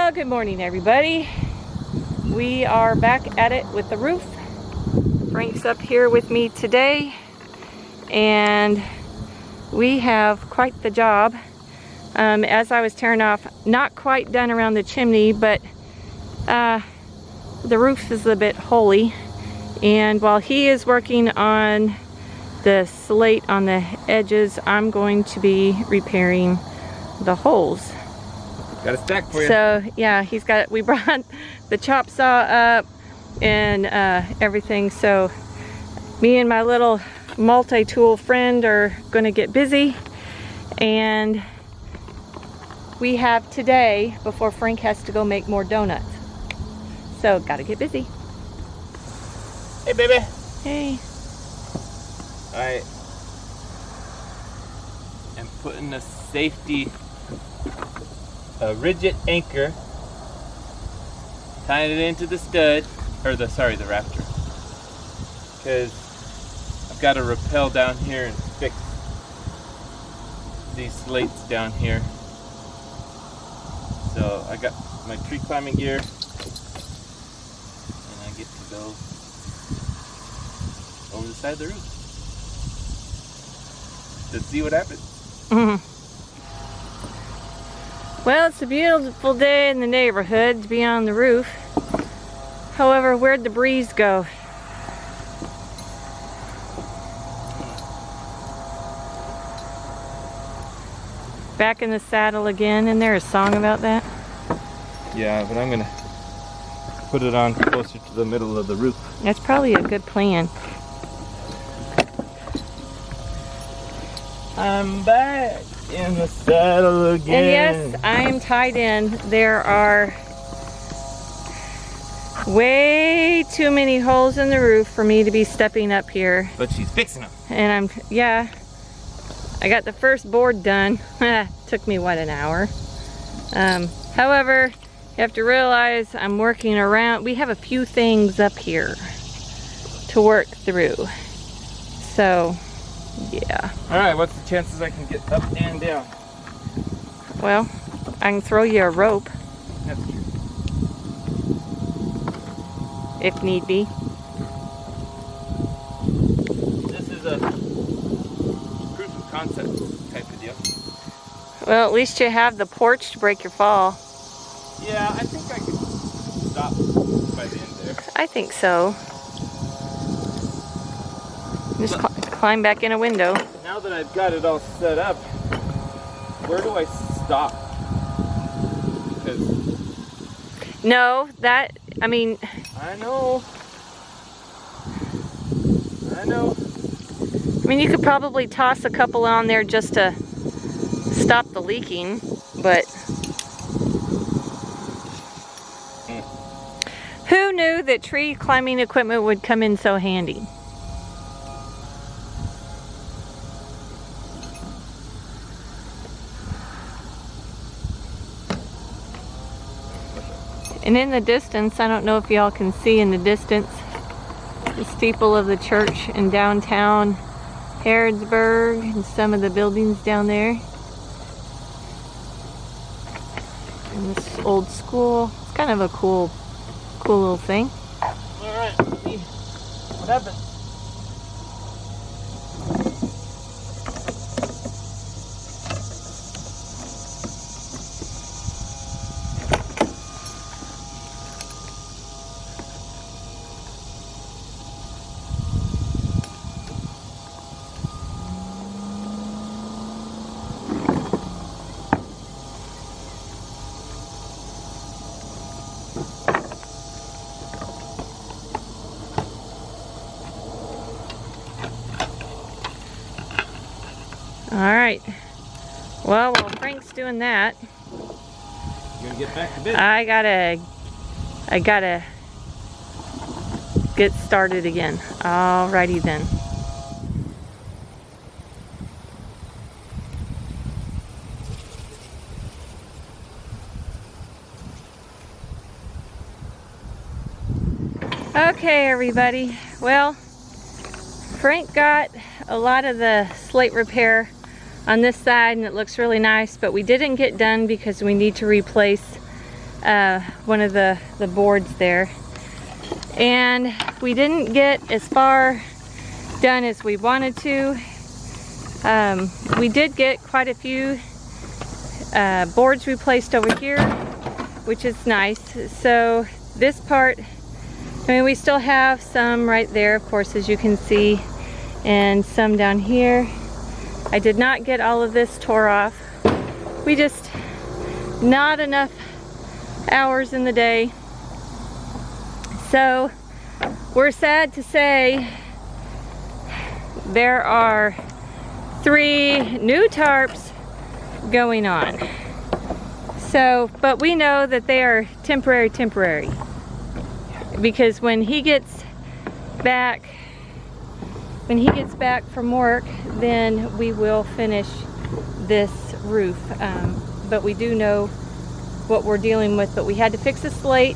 Well, good morning everybody. We are back at it with the roof. Frank's up here with me today and we have quite the job. As I was tearing off, not quite done around the chimney, but the roof is a bit holey, and while he is working on the slate on the edges, I'm going to be repairing the holes. Got a stack for you. So yeah, we brought the chop saw up and everything, so me and my little multi-tool friend are gonna get busy, and we have today before Frank has to go make more donuts. So gotta get busy. Hey baby. Hey. I am putting a safety, a rigid anchor, tying it into the stud, or the rafter, because I've got to rappel down here and fix these slates down here. So I got my tree climbing gear and I get to go over the side of the roof to see what happens. Well, it's a beautiful day in the neighborhood to be on the roof. However, where'd the breeze go? Back in the saddle again. Isn't there a song about that? Yeah, but I'm gonna put it on closer to the middle of the roof. That's probably a good plan. I'm back in the saddle again. And yes, I'm tied in. There are way too many holes in the roof for me to be stepping up here. But she's fixing them. And I got the first board done. Took me, what, an hour? However, you have to realize I'm working around. We have a few things up here to work through. So, yeah. Alright, what's the chances I can get up and down? Well, I can throw you a rope. That's true. If need be. This is a proof of concept type of deal. Well, at least you have the porch to break your fall. Yeah, I think I could stop by the end there. I think so. Just climb back in a window. Now that I've got it all set up, where do I stop? Because No, I mean... I know. I mean, you could probably toss a couple on there just to stop the leaking, but... Who knew that tree climbing equipment would come in so handy? And in the distance, I don't know if y'all can see in the distance, the steeple of the church in downtown Harrodsburg and some of the buildings down there. And this old school. It's kind of a cool little thing. Alright, let's see what happens. Alright. Well, while Frank's doing that, You gonna get back to bed? I gotta get started again. Alrighty then. Okay, everybody. Well, Frank got a lot of the slate repair on this side and it looks really nice, but we didn't get done because we need to replace one of the boards there. And we didn't get as far done as we wanted to. We did get quite a few boards replaced over here, which is nice. So this part, I mean, we still have some right there, of course, as you can see, and some down here. I did not get all of this tore off. We just, not enough hours in the day. So we're sad to say there are 3 new tarps going on. So, but we know that they are temporary, because when he gets back from work, then we will finish this roof. But we do know what we're dealing with. But we had to fix the slate.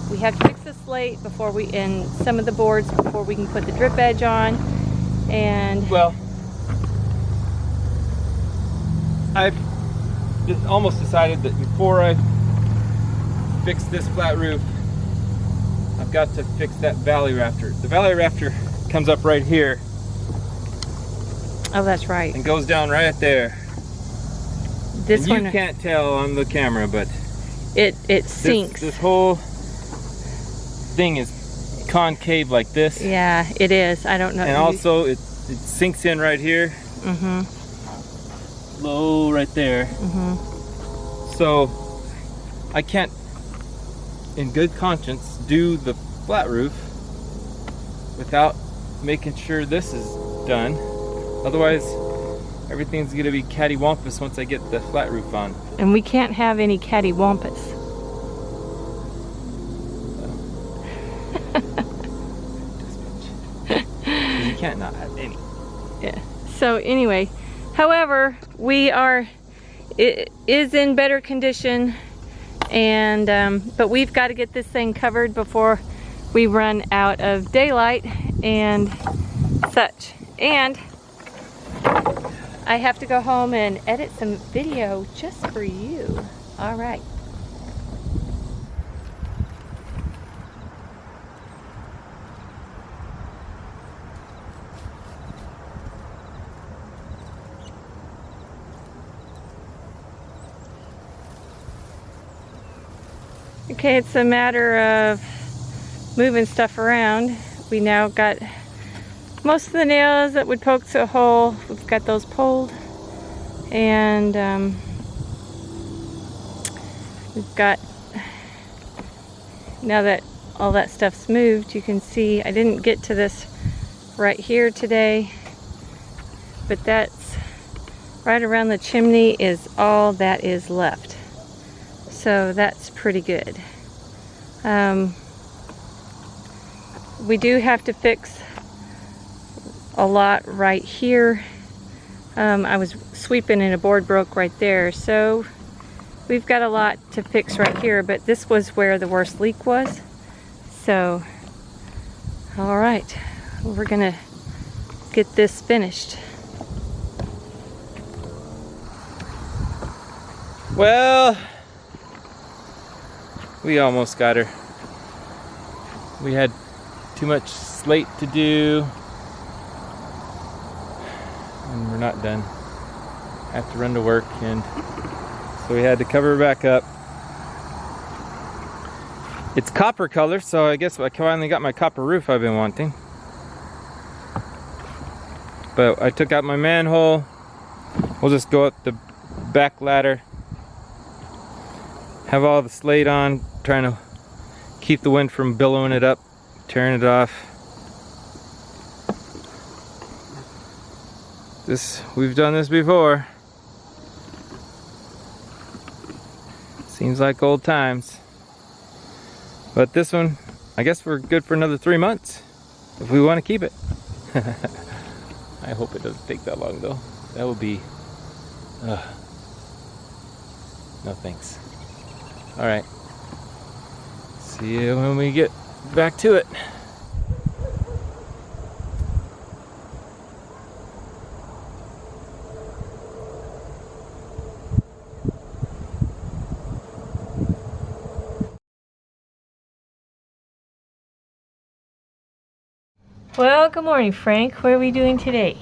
We have to fix the slate before and some of the boards before we can put the drip edge on. And well, I've almost decided that before I fix this flat roof, I've got to fix that valley rafter. The valley rafter comes up right here. Oh, that's right. And goes down right there. This and one, you can't tell on the camera, but it sinks. This whole thing is concave like this. Yeah, it is. I don't know. And also it sinks in right here. Mm-hmm. Low right there. Mm-hmm. So I can't, in good conscience, do the flat roof without making sure this is done. Otherwise, everything's gonna be cattywampus once I get the flat roof on. And we can't have any cattywampus. You can't not have any. Yeah. So anyway, however, it is in better condition, and but we've got to get this thing covered before we run out of daylight and such. And I have to go home and edit some video just for you. All right. Okay, it's a matter of moving stuff around. We now got most of the nails that would poke a hole. We've got those pulled, and we've got, now that all that stuff's moved, you can see I didn't get to this right here today, but that's right around the chimney is all that is left. So that's pretty good. We do have to fix a lot right here. I was sweeping and a board broke right there. So we've got a lot to fix right here, but this was where the worst leak was. So, all right, we're gonna get this finished. Well, we almost got her. We had too much slate to do, and we're not done. Have to run to work, and so we had to cover her back up. It's copper color, so I guess I finally got my copper roof I've been wanting. But I took out my manhole. We'll just go up the back ladder. Have all the slate on, trying to keep the wind from billowing it up, tearing it off. We've done this before. Seems like old times. But this one, I guess we're good for another 3 months if we want to keep it. I hope it doesn't take that long though. That would be no thanks. Alright, see you when we get back to it. Well, good morning, Frank. What are we doing today?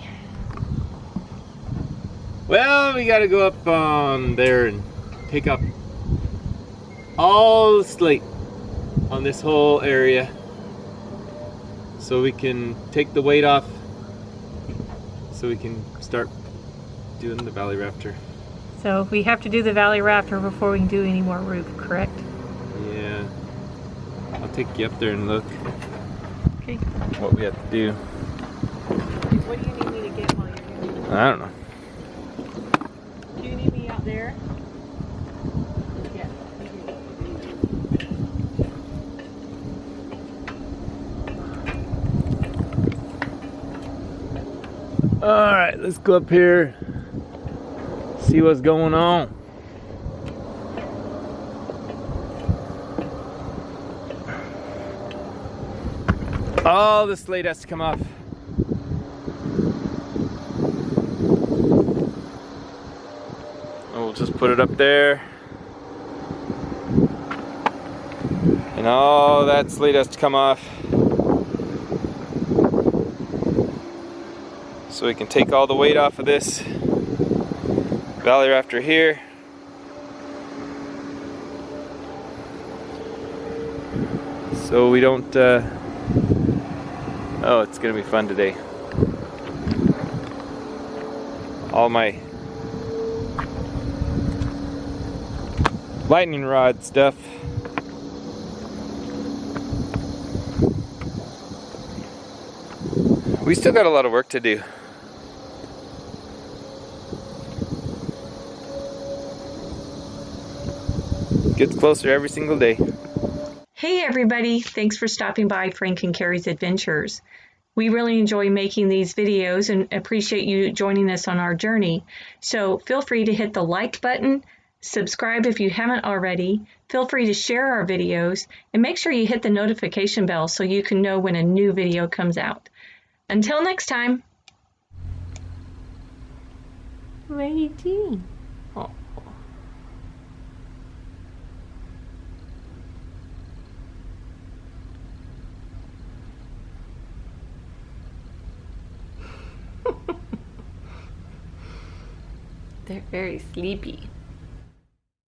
Well, we gotta go up there and pick up all the slate on this whole area so we can take the weight off so we can start doing the valley rafter. So we have to do the valley rafter before we can do any more roof, correct? Yeah. I'll take you up there and look Okay. what we have to do. What do you need me to get while you're here? I don't know. Do you need me out there? Yeah. Alright, let's go up here, see what's going on. All the slate has to come off. We'll just put it up there. And all that slate has to come off. So we can take all the weight off of this valley rafter here. So we don't, oh, it's gonna be fun today. All my lightning rod stuff. We still got a lot of work to do. Gets closer every single day. Hey everybody, thanks for stopping by Frank and Carrie's Adventures. We really enjoy making these videos and appreciate you joining us on our journey. So feel free to hit the like button, subscribe if you haven't already, feel free to share our videos, and make sure you hit the notification bell so you can know when a new video comes out. Until next time. What are you doing? Oh. They're very sleepy.